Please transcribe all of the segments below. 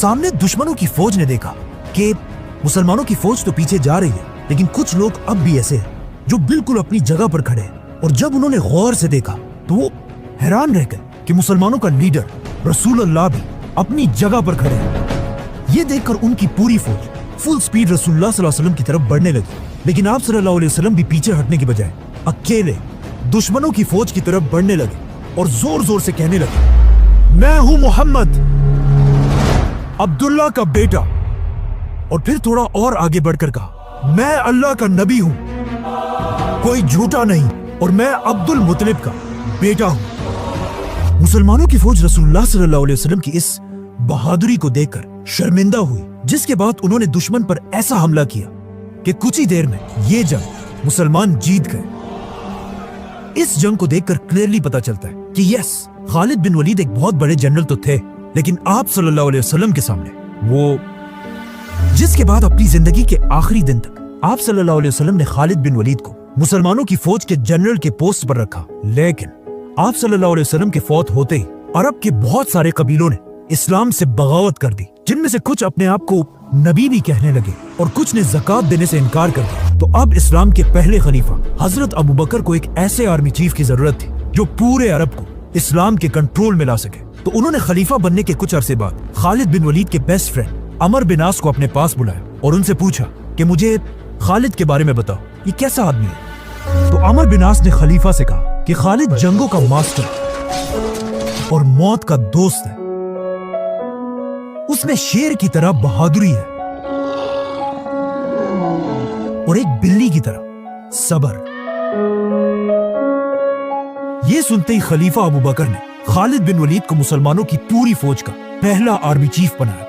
सामने दुश्मनों की फौज ने देखा कि मुसलमानों की फौज तो पीछे जा रही है, लेकिन कुछ लोग अब भी ऐसे हैं जो बिल्कुल अपनी जगह पर खड़े हैं। और जब उन्होंने गौर से देखा तो वो हैरान रह गए कि मुसलमानों का लीडर रसूल अल्लाह भी अपनी जगह पर खड़े हैं। ये देखकर उनकी पूरी फौज फुल स्पीड रसूलुल्लाह सल्लल्लाहु अलैहि वसल्लम की तरफ बढ़ने लगी, लेकिन आप सल्लल्लाहु अलैहि वसल्लम भी पीछे हटने की बजाय अकेले दुश्मनों की फौज की तरफ बढ़ने लगे और जोर जोर से कहने लगे, मैं हूं मोहम्मद, अब्दुल्ला का बेटा। और फिर थोड़ा और आगे बढ़कर कहा, मैं अल्लाह का नबी हूं, कोई झूठा नहीं, और मैं अब्दुल मुतलिब का बेटा हूं। मुसलमानों की फौज रसूलुल्लाह सल्लल्लाहु अलैहि वसल्लम की इस बहादुरी को देखकर शर्मिंदा हुई, जिसके बाद उन्होंने दुश्मन पर ऐसा हमला किया कि कुछ ही देर में ये जंग मुसलमान जीत गए। इस जंग को देखकर क्लियरली पता चलता है कि यस, खालिद बिन वलीद एक बहुत बड़े जनरल तो थे, लेकिन आप सल्लल्लाहु अलैहि वसल्लम के सामने वो, जिसके बाद अपनी जिंदगी के आखिरी दिन तक आप सल्लल्लाहु अलैहि वसल्लम ने खालिद बिन वलीद को मुसलमानों की फौज के जनरल के पोस्ट पर रखा। लेकिन आप सल्लल्लाहु अलैहि वसल्लम के फौत होते ही अरब के बहुत सारे कबीलों ने इस्लाम से बगावत कर दी, जिनमें से कुछ अपने आप को नबी भी कहने लगे और कुछ ने ज़कात देने से इनकार कर दिया। तो अब इस्लाम के पहले खलीफा हजरत अबू बकर को एक ऐसे आर्मी चीफ की जरूरत थी जो पूरे अरब को इस्लाम के कंट्रोल में ला सके। तो उन्होंने खलीफा बनने के कुछ अरसे बाद खालिद बिन वलीद के बेस्ट फ्रेंड अमर बिन आस को अपने पास बुलाया और उनसे पूछा कि मुझे खालिद के बारे में बताओ, ये कैसा आदमी है। तो अमर बिन आस ने खलीफा से कहा कि खालिद जंगों का मास्टर और मौत का दोस्त है, उसमें शेर की तरह बहादुरी है और एक बिल्ली की तरह सब्र। ये सुनते ही खलीफा अबू बकर ने खालिद बिन वलीद को मुसलमानों की पूरी फौज का पहला आर्मी चीफ बनाया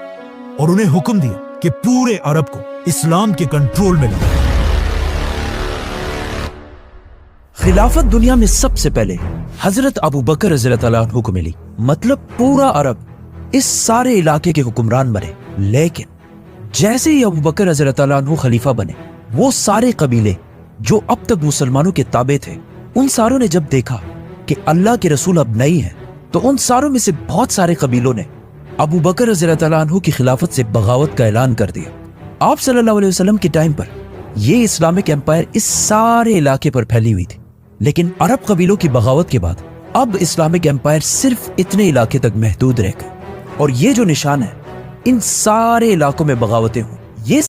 और उन्हें हुक्म दिया कि पूरे अरब को इस्लाम के कंट्रोल में लाए। खिलाफत दुनिया में सबसे पहले हजरत अबू बकर रज़ियल्लाहु अन्हु को मिली, मतलब पूरा अरब, इस सारे इलाके के हुक्मरान बने। लेकिन जैसे ही अबू बकर रज़ियल्लाहु अन्हु खलीफा बने, वो सारे कबीले जो अब तक मुसलमानों के ताबे थे, उन सारों ने जब देखा कि अल्लाह के रसूल अब नहीं है, तो उन सारों में से बहुत सारे कबीलों ने अबू बकर रज़ियल्लाहु अन्हु की खिलाफत से बगावत का ऐलान कर दिया। आप सल्लल्लाहु अलैहि वसल्लम के टाइम पर यह इस्लामिक एम्पायर इस सारे इलाके पर फैली हुई थी, लेकिन अरब कबीलों की बगावत के बाद अब इस्लामिक एम्पायर सिर्फ इतने इलाके तक महदूद रह गए। और ये जो निशान है, इन सारे इलाकों में बगावतें हुई।